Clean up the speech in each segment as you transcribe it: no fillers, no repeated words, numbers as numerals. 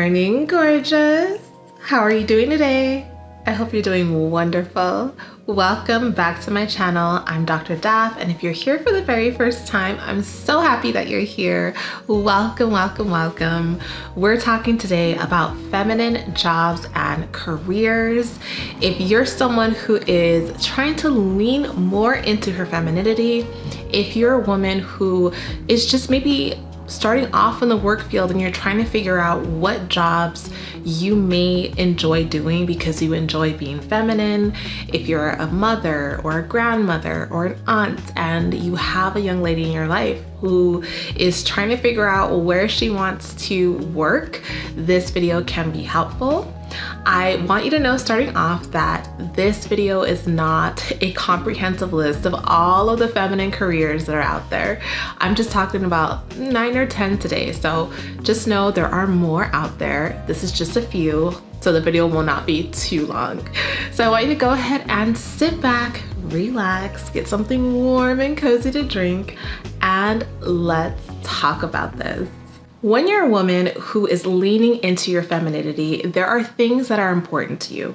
morning, gorgeous. How are you doing today? I hope you're doing wonderful. Welcome back to my channel. I'm Dr. Daff, and if you're here for the very first time, I'm so happy that you're here. Welcome, welcome, welcome. We're talking today about feminine jobs and careers. If you're someone who is trying to lean more into her femininity, if you're a woman who is just maybe starting off in the work field and you're trying to figure out what jobs you may enjoy doing because you enjoy being feminine, if you're a mother or a grandmother or an aunt and you have a young lady in your life who is trying to figure out where she wants to work, this video can be helpful. I want you to know starting off that this video is not a comprehensive list of all of the feminine careers that are out there. I'm just talking about 9 or 10 today, so just know there are more out there. This is just a few, so the video will not be too long. So I want you to go ahead and sit back, relax, get something warm and cozy to drink, and let's talk about this. When you're a woman who is leaning into your femininity, there are things that are important to you.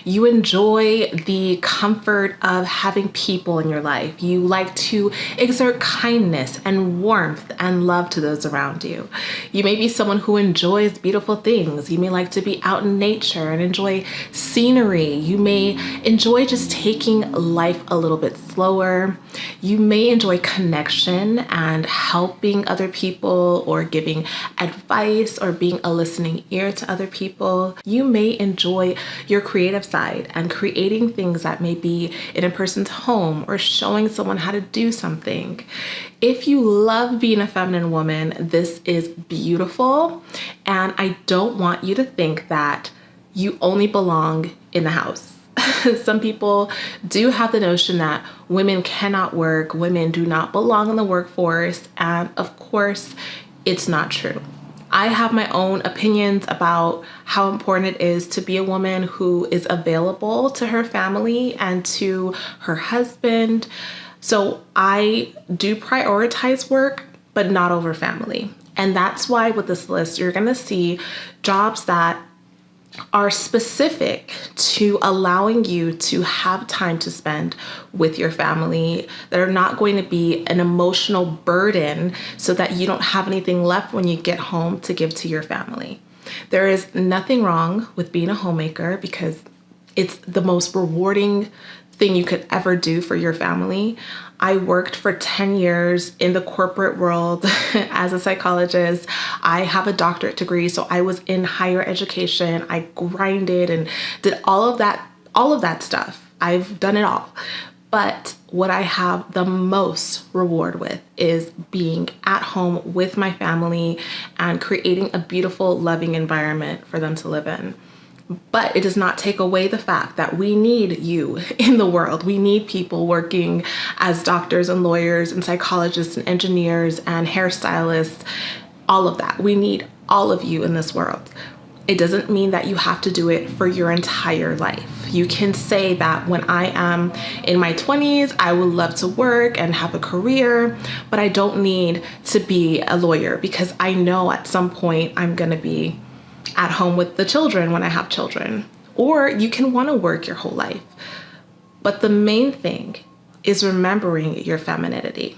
You enjoy the comfort of having people in your life. You like to exert kindness and warmth and love to those around you. You may be someone who enjoys beautiful things. You may like to be out in nature and enjoy scenery. You may enjoy just taking life a little bit slower. You may enjoy connection and helping other people or giving advice or being a listening ear to other people. You may enjoy your creative side and creating things that may be in a person's home or showing someone how to do something. If you love being a feminine woman, this is beautiful. And I don't want you to think that you only belong in the house. Some people do have the notion that women cannot work, women do not belong in the workforce, and of course, it's not true. I have my own opinions about how important it is to be a woman who is available to her family and to her husband. So I do prioritize work, but not over family. And that's why with this list, you're gonna see jobs that are specific to allowing you to have time to spend with your family, that are not going to be an emotional burden so that you don't have anything left when you get home to give to your family. There is nothing wrong with being a homemaker because it's the most rewarding thing you could ever do for your family. I worked for 10 years in the corporate world as a psychologist. I have a doctorate degree, so I was in higher education. I grinded and did all of that stuff. I've done it all. But what I have the most reward with is being at home with my family and creating a beautiful, loving environment for them to live in. But it does not take away the fact that we need you in the world. We need people working as doctors and lawyers and psychologists and engineers and hairstylists, all of that. We need all of you in this world. It doesn't mean that you have to do it for your entire life. You can say that when I am in my 20s, I would love to work and have a career, but I don't need to be a lawyer because I know at some point I'm gonna be at home with the children when I have children. Or you can want to work your whole life. But the main thing is remembering your femininity.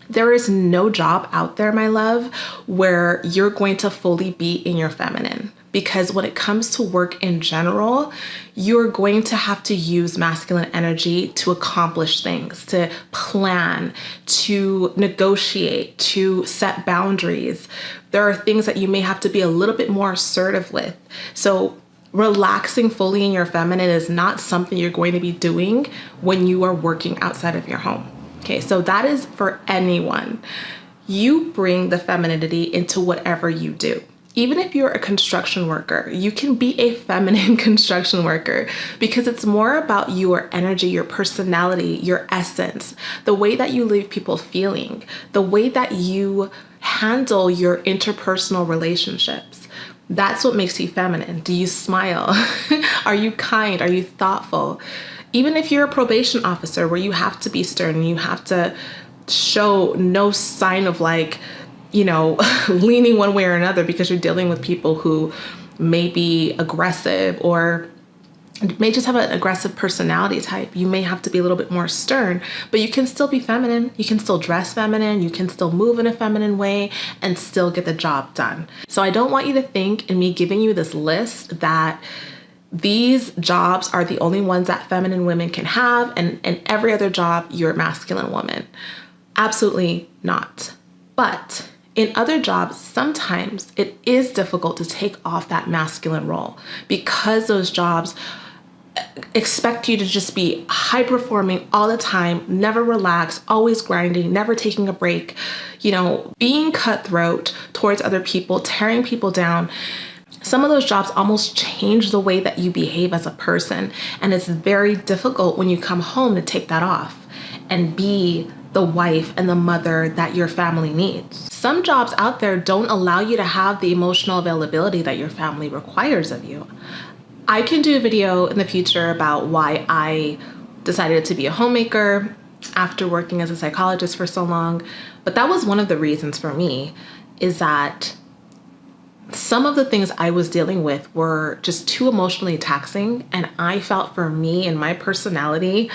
There is no job out there, my love, where you're going to fully be in your feminine. Because when it comes to work in general, you're going to have to use masculine energy to accomplish things, to plan, to negotiate, to set boundaries. There are things that you may have to be a little bit more assertive with. So relaxing fully in your feminine is not something you're going to be doing when you are working outside of your home. Okay, so that is for anyone. You bring the femininity into whatever you do. Even if you're a construction worker, you can be a feminine construction worker because it's more about your energy, your personality, your essence, the way that you leave people feeling, the way that you handle your interpersonal relationships. That's what makes you feminine. Do you smile? Are you kind? Are you thoughtful? Even if you're a probation officer where you have to be stern, you have to show no sign of leaning one way or another because you're dealing with people who may be aggressive or may just have an aggressive personality type. You may have to be a little bit more stern, but you can still be feminine. You can still dress feminine. You can still move in a feminine way and still get the job done. So I don't want you to think in me giving you this list that these jobs are the only ones that feminine women can have, and every other job you're a masculine woman. Absolutely not. But in other jobs, sometimes it is difficult to take off that masculine role because those jobs expect you to just be high performing all the time, never relax, always grinding, never taking a break, being cutthroat towards other people, tearing people down. Some of those jobs almost change the way that you behave as a person. And it's very difficult when you come home to take that off and be the wife and the mother that your family needs. Some jobs out there don't allow you to have the emotional availability that your family requires of you. I can do a video in the future about why I decided to be a homemaker after working as a psychologist for so long. But that was one of the reasons for me, is that some of the things I was dealing with were just too emotionally taxing. And I felt for me and my personality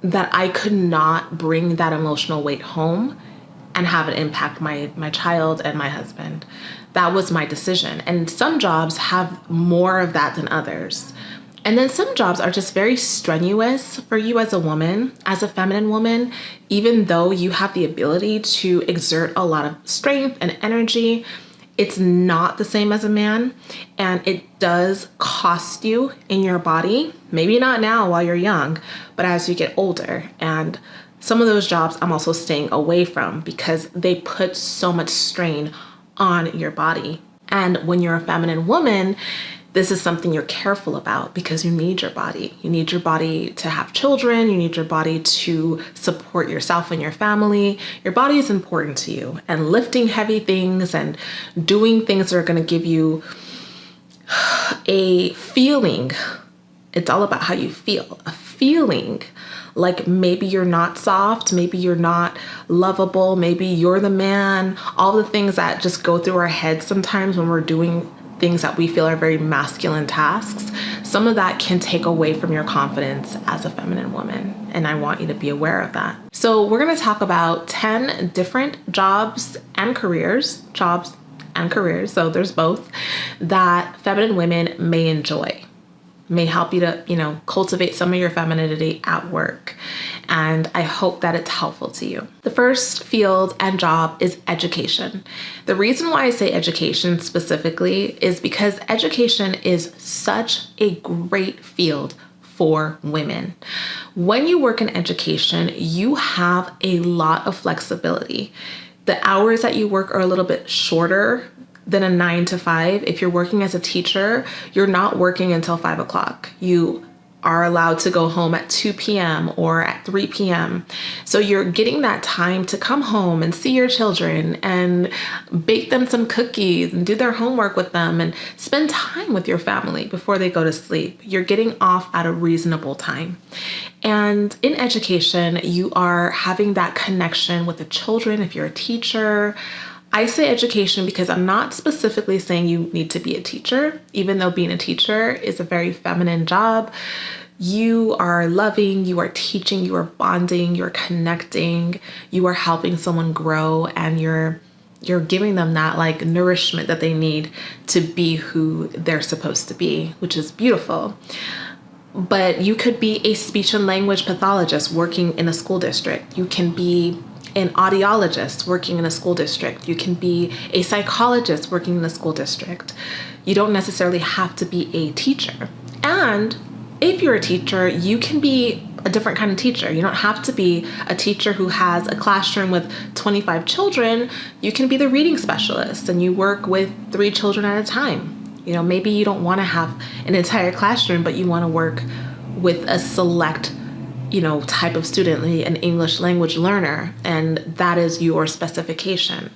that I could not bring that emotional weight home and have it impact my child and my husband. That was my decision. And some jobs have more of that than others. And then some jobs are just very strenuous for you as a woman, as a feminine woman, even though you have the ability to exert a lot of strength and energy. It's not the same as a man, and it does cost you in your body. Maybe not now while you're young, but as you get older. And some of those jobs I'm also staying away from because they put so much strain on your body. And when you're a feminine woman, this is something you're careful about because you need your body. You need your body to have children. You need your body to support yourself and your family. Your body is important to you. And lifting heavy things and doing things that are going to give you a feeling. It's all about how you feel. A feeling like maybe you're not soft, maybe you're not lovable, maybe you're the man. All the things that just go through our heads sometimes when we're doing things that we feel are very masculine tasks, some of that can take away from your confidence as a feminine woman. And I want you to be aware of that. So we're going to talk about 10 different jobs and careers, so there's both, that feminine women may enjoy. May help you to, cultivate some of your femininity at work. And I hope that it's helpful to you. The first field and job is education. The reason why I say education specifically is because education is such a great field for women. When you work in education, you have a lot of flexibility. The hours that you work are a little bit shorter than a 9 to 5. If you're working as a teacher, you're not working until 5 o'clock. You are allowed to go home at 2 p.m. or at 3 p.m. So you're getting that time to come home and see your children and bake them some cookies and do their homework with them and spend time with your family before they go to sleep. You're getting off at a reasonable time. And in education, you are having that connection with the children if you're a teacher. I say education because I'm not specifically saying you need to be a teacher, even though being a teacher is a very feminine job. You are loving, you are teaching, you are bonding, you're connecting, you are helping someone grow, and you're giving them that nourishment that they need to be who they're supposed to be, which is beautiful. But you could be a speech and language pathologist working in a school district. You can be an audiologist working in a school district. You can be a psychologist working in a school district. You don't necessarily have to be a teacher. And if you're a teacher, you can be a different kind of teacher. You don't have to be a teacher who has a classroom with 25 children. You can be the reading specialist and you work with 3 children at a time. Maybe you don't want to have an entire classroom, but you want to work with a select type of student, an English language learner, and that is your specification.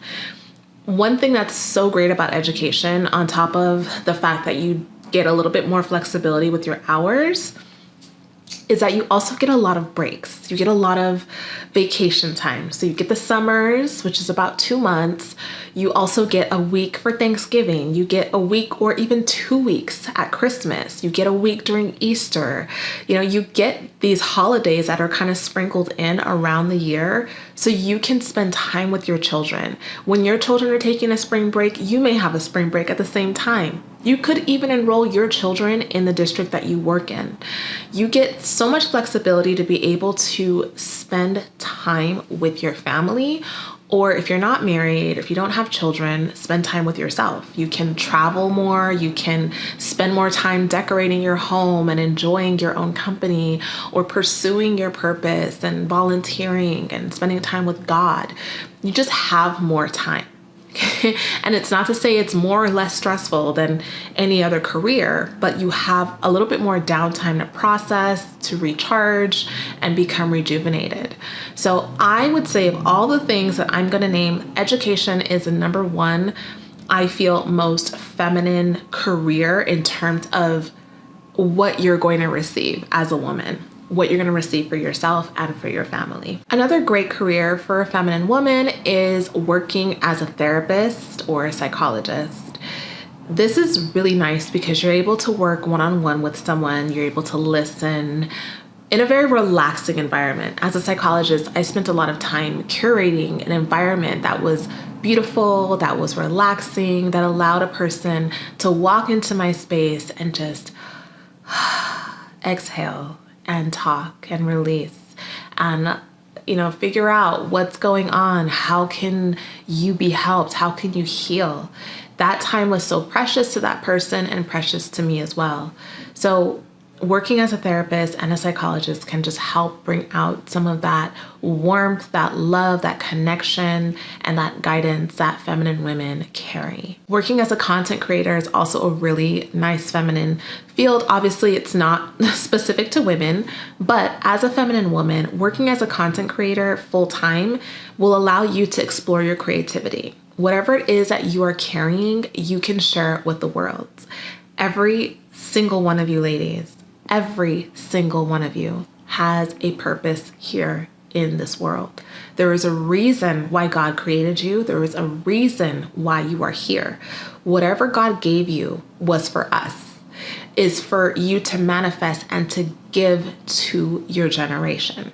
One thing that's so great about education, on top of the fact that you get a little bit more flexibility with your hours, is that you also get a lot of breaks. You get a lot of vacation time. So you get the summers, which is about 2 months. You also get a week for Thanksgiving. You get a week or even 2 weeks at Christmas. You get a week during Easter. You get these holidays that are kind of sprinkled in around the year so you can spend time with your children. When your children are taking a spring break, you may have a spring break at the same time. You could even enroll your children in the district that you work in. You get so much flexibility to be able to spend time with your family, or if you're not married, if you don't have children, spend time with yourself. You can travel more, you can spend more time decorating your home and enjoying your own company, or pursuing your purpose and volunteering and spending time with God. You just have more time. And it's not to say it's more or less stressful than any other career, but you have a little bit more downtime to process, to recharge, and become rejuvenated. So I would say of all the things that I'm going to name, education is the number one, I feel, most feminine career in terms of what you're going to receive as a woman, what you're going to receive for yourself and for your family. Another great career for a feminine woman is working as a therapist or a psychologist. This is really nice because you're able to work one-on-one with someone, you're able to listen in a very relaxing environment. As a psychologist, I spent a lot of time curating an environment that was beautiful, that was relaxing, that allowed a person to walk into my space and just exhale and talk and release and, figure out what's going on. How can you be helped? How can you heal? That time was so precious to that person and precious to me as well. So working as a therapist and a psychologist can just help bring out some of that warmth, that love, that connection, and that guidance that feminine women carry. Working as a content creator is also a really nice feminine field. Obviously, it's not specific to women, but as a feminine woman, working as a content creator full-time will allow you to explore your creativity. Whatever it is that you are carrying, you can share it with the world. Every single one of you ladies, every single one of you has a purpose here in this world. There is a reason why God created you. There is a reason why you are here. Whatever God gave you was for us, is for you to manifest and to give to your generation.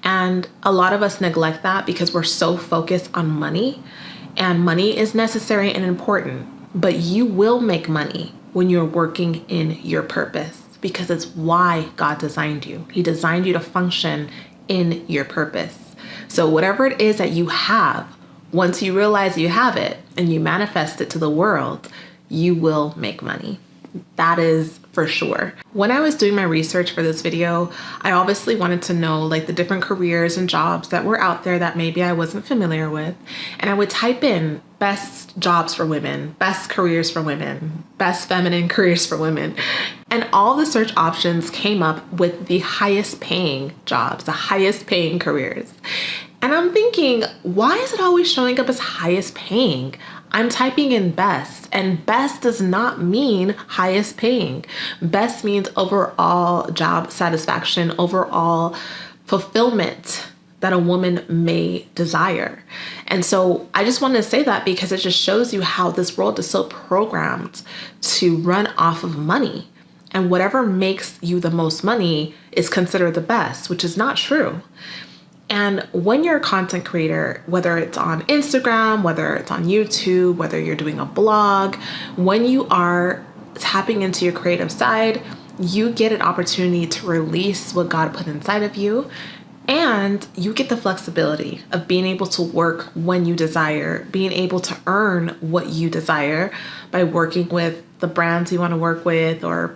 And a lot of us neglect that because we're so focused on money, and money is necessary and important, but you will make money when you're working in your purpose, because it's why God designed you. He designed you to function in your purpose. So whatever it is that you have, once you realize you have it and you manifest it to the world, you will make money. That is for sure. When I was doing my research for this video, I obviously wanted to know the different careers and jobs that were out there that maybe I wasn't familiar with. And I would type in best jobs for women, best careers for women, best feminine careers for women. And all the search options came up with the highest paying jobs, the highest paying careers. And I'm thinking, why is it always showing up as highest paying? I'm typing in best, and best does not mean highest paying. Best means overall job satisfaction, overall fulfillment that a woman may desire. And so I just wanted to say that because it just shows you how this world is so programmed to run off of money. And whatever makes you the most money is considered the best, which is not true. And when you're a content creator, whether it's on Instagram, whether it's on YouTube, whether you're doing a blog, when you are tapping into your creative side, you get an opportunity to release what God put inside of you. And you get the flexibility of being able to work when you desire, being able to earn what you desire by working with the brands you want to work with, or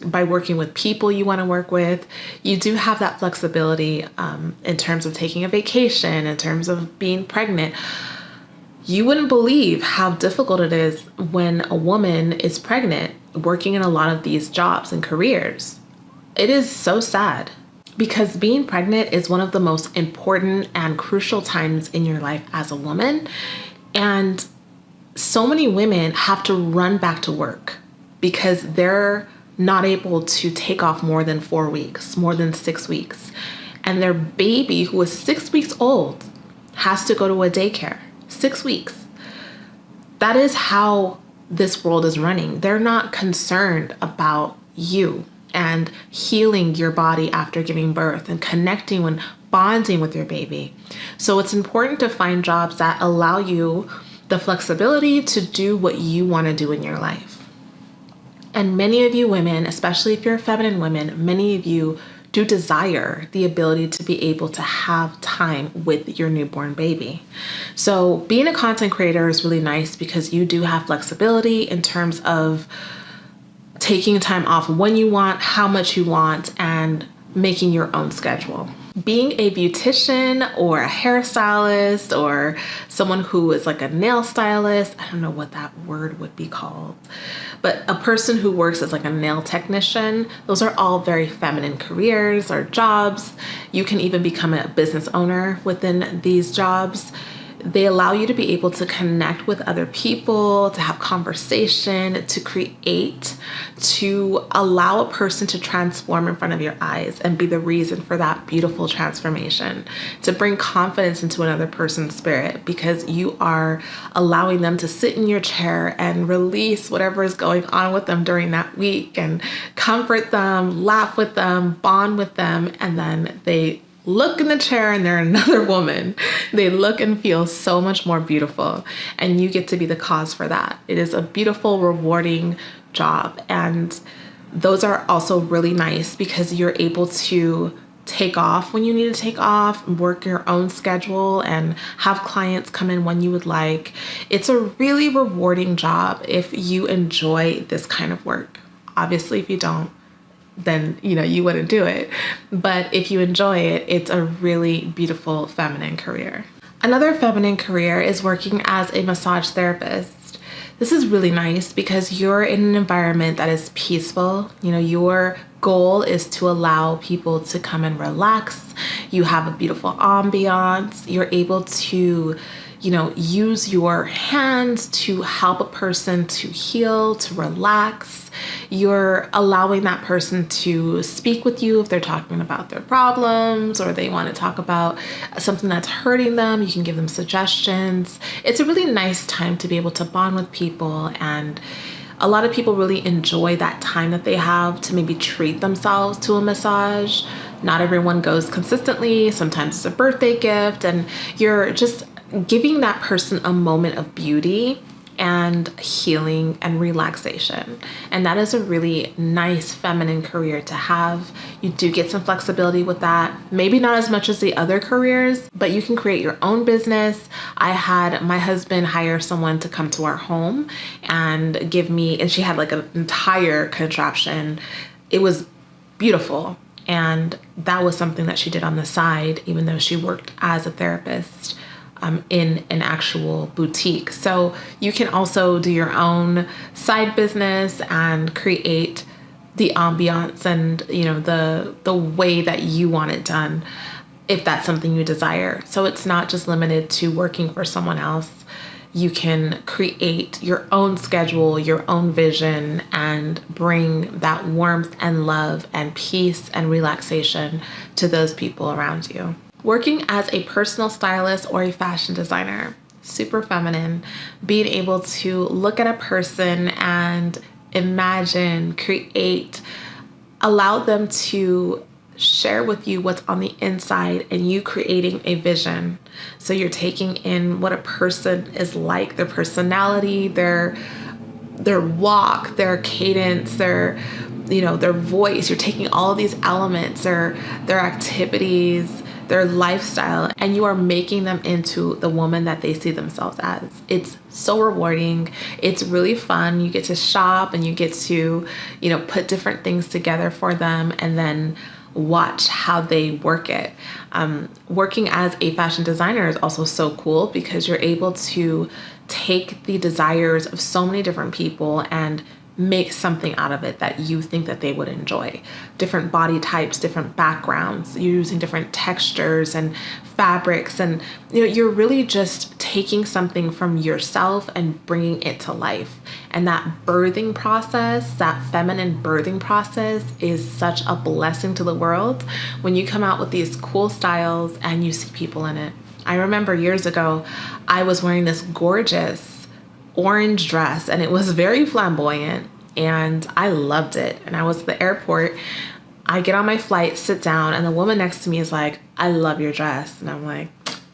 by working with people you want to work with. You do have that flexibility in terms of taking a vacation, in terms of being pregnant. You wouldn't believe how difficult it is when a woman is pregnant working in a lot of these jobs and careers. It is so sad because being pregnant is one of the most important and crucial times in your life as a woman. And so many women have to run back to work because their not able to take off more than 4 weeks, more than 6 weeks. And their baby, who is 6 weeks old, has to go to a daycare. 6 weeks. That is how this world is running. They're not concerned about you and healing your body after giving birth and connecting and bonding with your baby. So it's important to find jobs that allow you the flexibility to do what you want to do in your life. And many of you women, especially if you're feminine women, many of you do desire the ability to be able to have time with your newborn baby. So being a content creator is really nice because you do have flexibility in terms of taking time off when you want, how much you want, and making your own schedule. Being a beautician or a hairstylist or someone who is like a nail stylist, I don't know what that word would be called, but a person who works as like a nail technician, those are all very feminine careers or jobs. You can even become a business owner within these jobs. They allow you to be able to connect with other people, to have conversation, to create, to allow a person to transform in front of your eyes and be the reason for that beautiful transformation, to bring confidence into another person's spirit because you are allowing them to sit in your chair and release whatever is going on with them during that week and comfort them, laugh with them, bond with them, and then they look in the chair and they're another woman. They look and feel so much more beautiful, and you get to be the cause for that. It is a beautiful, rewarding job, and those are also really nice because you're able to take off when you need to take off, work your own schedule, and have clients come in when you would like. It's a really rewarding job if you enjoy this kind of work. Obviously, if you don't, then you wouldn't do it. But if you enjoy it, it's a really beautiful feminine career. Another feminine career is working as a massage therapist. This is really nice because you're in an environment that is peaceful. Your goal is to allow people to come and relax. You have a beautiful ambiance. You're able to use your hands to help a person to heal, to relax. You're allowing that person to speak with you if they're talking about their problems or they want to talk about something that's hurting them. You can give them suggestions. It's a really nice time to be able to bond with people, and a lot of people really enjoy that time that they have to maybe treat themselves to a massage. Not everyone goes consistently. Sometimes it's a birthday gift, and you're just giving that person a moment of beauty and healing and relaxation. And that is a really nice feminine career to have. You do get some flexibility with that. Maybe not as much as the other careers, but you can create your own business. I had my husband hire someone to come to our home and give me, and she had like an entire contraption. It was beautiful. And that was something that she did on the side, even though she worked as a therapist in an actual boutique. So you can also do your own side business and create the ambiance and the way that you want it done, if that's something you desire. So it's not just limited to working for someone else. You can create your own schedule, your own vision, and bring that warmth and love and peace and relaxation to those people around you. Working as a personal stylist or a fashion designer, super feminine, being able to look at a person and imagine, create, allow them to share with you what's on the inside and you creating a vision. So you're taking in what a person is like, their personality, their walk, their cadence, their voice. You're taking all of these elements, their activities, their lifestyle, and you are making them into the woman that they see themselves as. It's so rewarding. It's really fun. You get to shop and you get to, put different things together for them and then watch how they work it. Working as a fashion designer is also so cool because you're able to take the desires of so many different people and make something out of it that you think that they would enjoy. Different body types, different backgrounds, you're using different textures and fabrics, and you're really just taking something from yourself and bringing it to life. And that birthing process, that feminine birthing process, is such a blessing to the world when you come out with these cool styles and you see people in it. I remember years ago, I was wearing this gorgeous orange dress and it was very flamboyant and I loved it. And I was at the airport. I get on my flight, sit down, and the woman next to me is like, "I love your dress." And I'm like,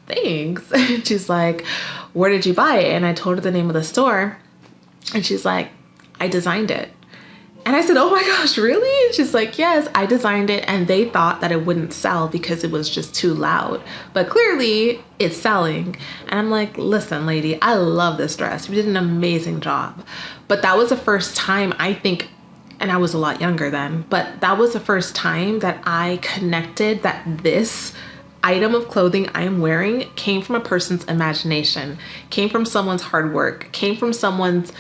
"Thanks." And she's like, "Where did you buy it?" And I told her the name of the store. And she's like, "I designed it." And I said, "Oh my gosh, really?" And she's like, "Yes, I designed it." And they thought that it wouldn't sell because it was just too loud. But clearly it's selling. And I'm like, "Listen, lady, I love this dress. You did an amazing job." But that was the first time, I think, and I was a lot younger then, but that was the first time that I connected that this item of clothing I am wearing came from a person's imagination, came from someone's hard work, came from someone's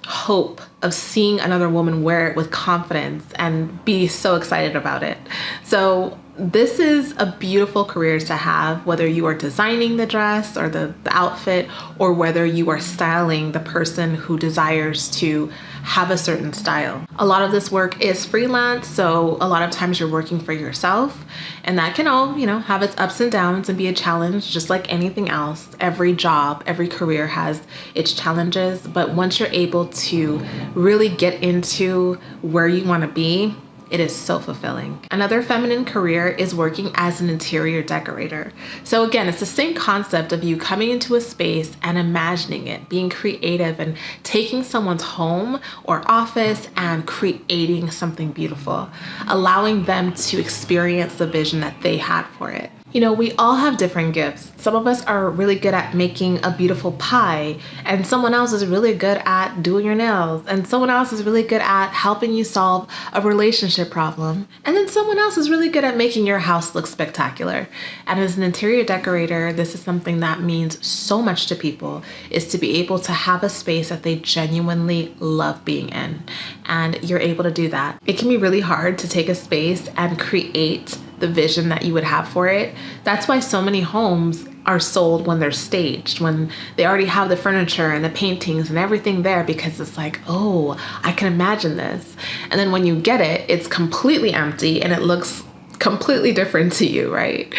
hope of seeing another woman wear it with confidence and be so excited about it. So this is a beautiful career to have, whether you are designing the dress or the outfit, or whether you are styling the person who desires to have a certain style. A lot of this work is freelance, so a lot of times you're working for yourself, and that can all, have its ups and downs and be a challenge just like anything else. Every job, every career has its challenges, but once you're able to really get into where you want to be, it is so fulfilling. Another feminine career is working as an interior decorator. So again, it's the same concept of you coming into a space and imagining it, being creative and taking someone's home or office and creating something beautiful, allowing them to experience the vision that they had for it. We all have different gifts. Some of us are really good at making a beautiful pie, and someone else is really good at doing your nails, and someone else is really good at helping you solve a relationship problem, and then someone else is really good at making your house look spectacular. And as an interior decorator, this is something that means so much to people, is to be able to have a space that they genuinely love being in, and you're able to do that. It can be really hard to take a space and create the vision that you would have for it. That's why so many homes are sold when they're staged, when they already have the furniture and the paintings and everything there, because it's like, oh, I can imagine this. And then when you get it, it's completely empty and it looks completely different to you, right?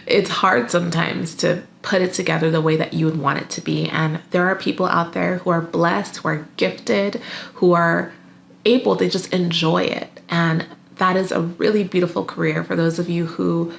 It's hard sometimes to put it together the way that you would want it to be. And there are people out there who are blessed, who are gifted, who are able to just enjoy it. And that is a really beautiful career for those of you who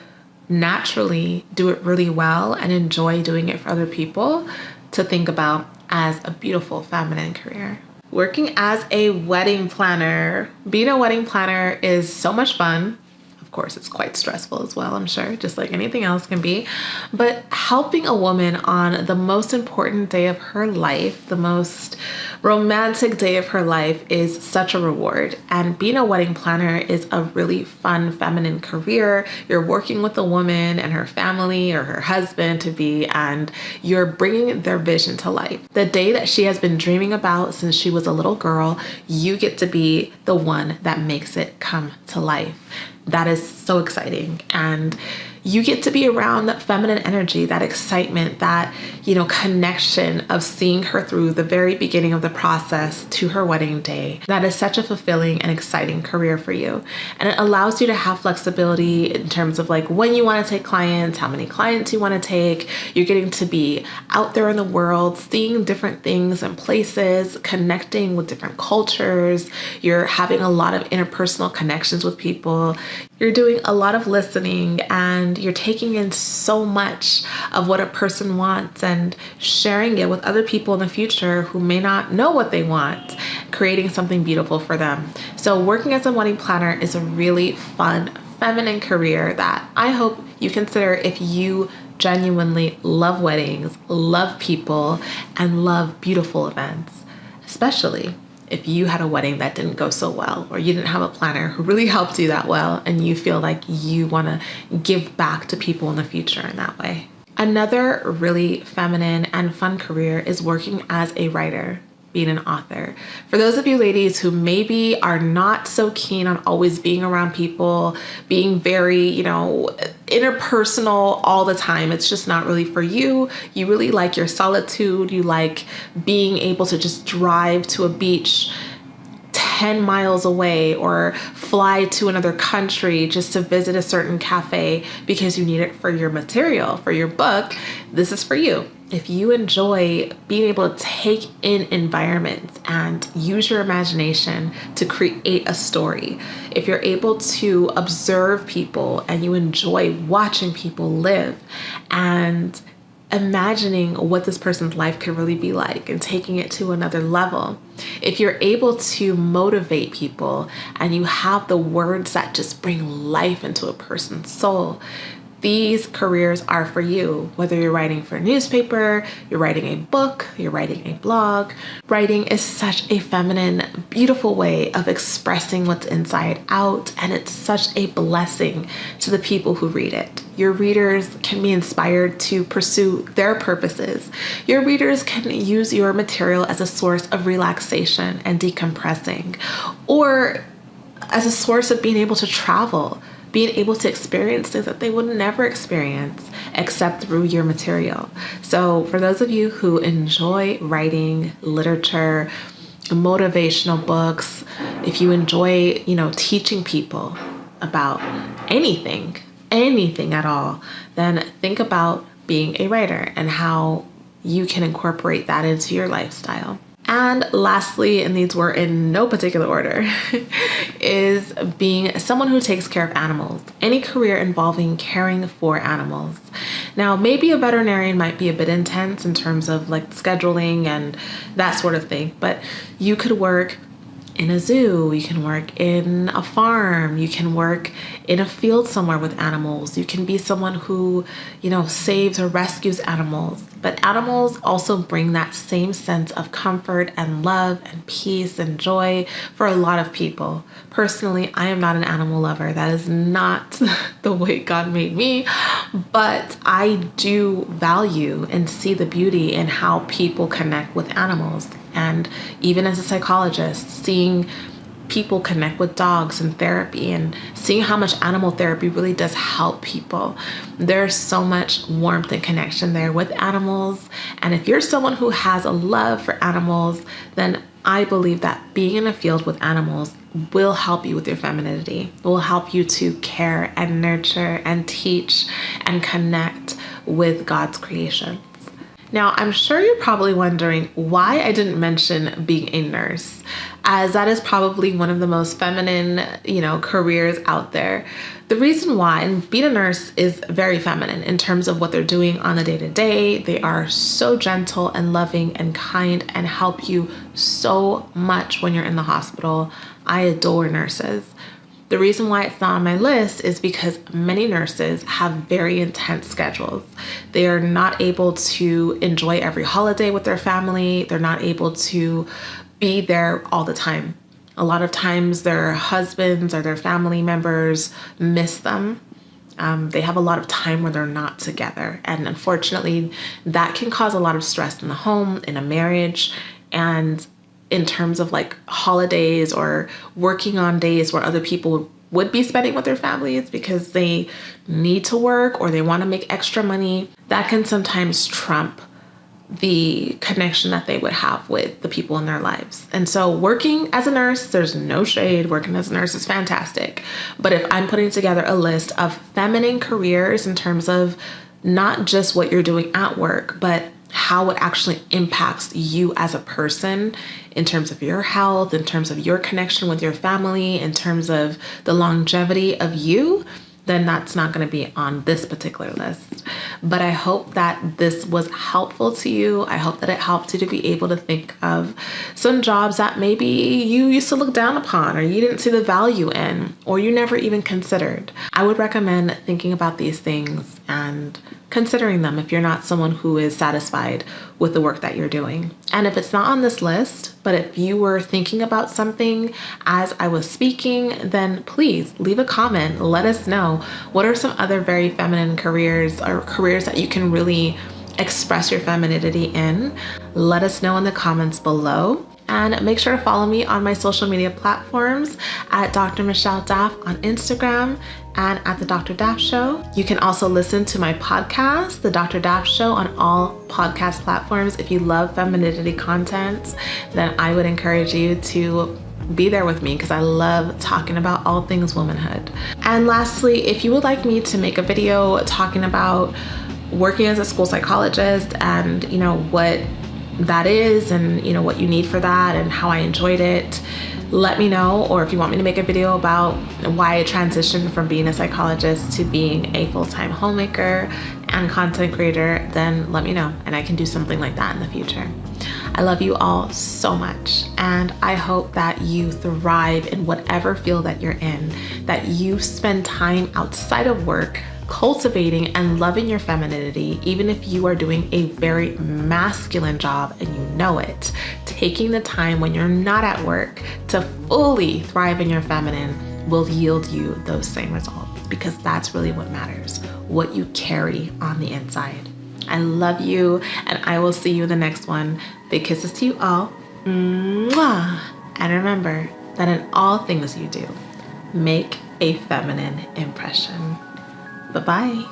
naturally do it really well and enjoy doing it for other people, to think about as a beautiful feminine career. Working as a wedding planner. Being a wedding planner is so much fun. Of course, it's quite stressful as well, I'm sure, just like anything else can be. But helping a woman on the most important day of her life, the most romantic day of her life, is such a reward. And being a wedding planner is a really fun feminine career. You're working with a woman and her family or her husband to be, and you're bringing their vision to life. The day that she has been dreaming about since she was a little girl, you get to be the one that makes it come to life. That is so exciting. And you get to be around that feminine energy, that excitement, that, connection of seeing her through the very beginning of the process to her wedding day. That is such a fulfilling and exciting career for you. And it allows you to have flexibility in terms of like when you want to take clients, how many clients you want to take. You're getting to be out there in the world, seeing different things and places, connecting with different cultures. You're having a lot of interpersonal connections with people. You're doing a lot of listening, and you're taking in so much of what a person wants and sharing it with other people in the future who may not know what they want, creating something beautiful for them. So working as a wedding planner is a really fun, feminine career that I hope you consider if you genuinely love weddings, love people, and love beautiful events, especially if you had a wedding that didn't go so well, or you didn't have a planner who really helped you that well, and you feel like you want to give back to people in the future in that way. Another really feminine and fun career is working as a writer. being an author. For those of you ladies who maybe are not so keen on always being around people, being very, interpersonal all the time, it's just not really for you. You really like your solitude. You like being able to just drive to a beach 10 miles away or fly to another country just to visit a certain cafe because you need it for your material, for your book. This is for you. If you enjoy being able to take in environments and use your imagination to create a story, if you're able to observe people and you enjoy watching people live and imagining what this person's life could really be like and taking it to another level, if you're able to motivate people and you have the words that just bring life into a person's soul, these careers are for you. Whether you're writing for a newspaper, you're writing a book, you're writing a blog. Writing is such a feminine, beautiful way of expressing what's inside out, and it's such a blessing to the people who read it. Your readers can be inspired to pursue their purposes. Your readers can use your material as a source of relaxation and decompressing, or as a source of being able to travel, being able to experience things that they would never experience except through your material. So for those of you who enjoy writing literature, motivational books, if you enjoy, teaching people about anything at all, then think about being a writer and how you can incorporate that into your lifestyle. And lastly, and these were in no particular order, is being someone who takes care of animals. Any career involving caring for animals. Now, maybe a veterinarian might be a bit intense in terms of like scheduling and that sort of thing, but you could work in a zoo, you can work in a farm, you can work in a field somewhere with animals. You can be someone who, saves or rescues animals. But animals also bring that same sense of comfort and love and peace and joy for a lot of people. Personally, I am not an animal lover. That is not the way God made me. But I do value and see the beauty in how people connect with animals. And even as a psychologist, seeing people connect with dogs in therapy and seeing how much animal therapy really does help people. There's so much warmth and connection there with animals. And if you're someone who has a love for animals, then I believe that being in a field with animals will help you with your femininity. It will help you to care and nurture and teach and connect with God's creation. Now, I'm sure you're probably wondering why I didn't mention being a nurse, as that is probably one of the most feminine, careers out there. The reason why, and being a nurse is very feminine in terms of what they're doing on the day-to-day. They are so gentle and loving and kind and help you so much when you're in the hospital. I adore nurses. The reason why it's not on my list is because many nurses have very intense schedules. They are not able to enjoy every holiday with their family. They're not able to be there all the time. A lot of times their husbands or their family members miss them. They have a lot of time where they're not together. And unfortunately, that can cause a lot of stress in the home, in a marriage, and in terms of like holidays or working on days where other people would be spending with their families because they need to work or they want to make extra money, that can sometimes trump the connection that they would have with the people in their lives. And so working as a nurse, there's no shade. Working as a nurse is fantastic. But if I'm putting together a list of feminine careers in terms of not just what you're doing at work, but how it actually impacts you as a person in terms of your health, in terms of your connection with your family, in terms of the longevity of you, then that's not going to be on this particular list. But I hope that this was helpful to you. I hope that it helped you to be able to think of some jobs that maybe you used to look down upon or you didn't see the value in or you never even considered. I would recommend thinking about these things and considering them if you're not someone who is satisfied with the work that you're doing. And if it's not on this list, but if you were thinking about something as I was speaking, then please leave a comment. Let us know what are some other very feminine careers or careers that you can really express your femininity in, let us know in the comments below. And make sure to follow me on my social media platforms at Dr. Michelle Daff on Instagram and at The Dr. Daff Show. You can also listen to my podcast, The Dr. Daff Show, on all podcast platforms. If you love femininity content, then I would encourage you to be there with me because I love talking about all things womanhood. And lastly, if you would like me to make a video talking about working as a school psychologist and what that is and what you need for that and how I enjoyed it, let me know. Or if you want me to make a video about why I transitioned from being a psychologist to being a full-time homemaker and content creator, then let me know and I can do something like that in the future. I love you all so much, and I hope that you thrive in whatever field that you're in, that you spend time outside of work cultivating and loving your femininity, even if you are doing a very masculine job and you know it. Taking the time when you're not at work to fully thrive in your feminine will yield you those same results, because that's really what matters, what you carry on the inside. I love you, and I will see you in the next one. Big kisses to you all. Mwah. And remember that in all things you do, make a feminine impression. Bye-bye.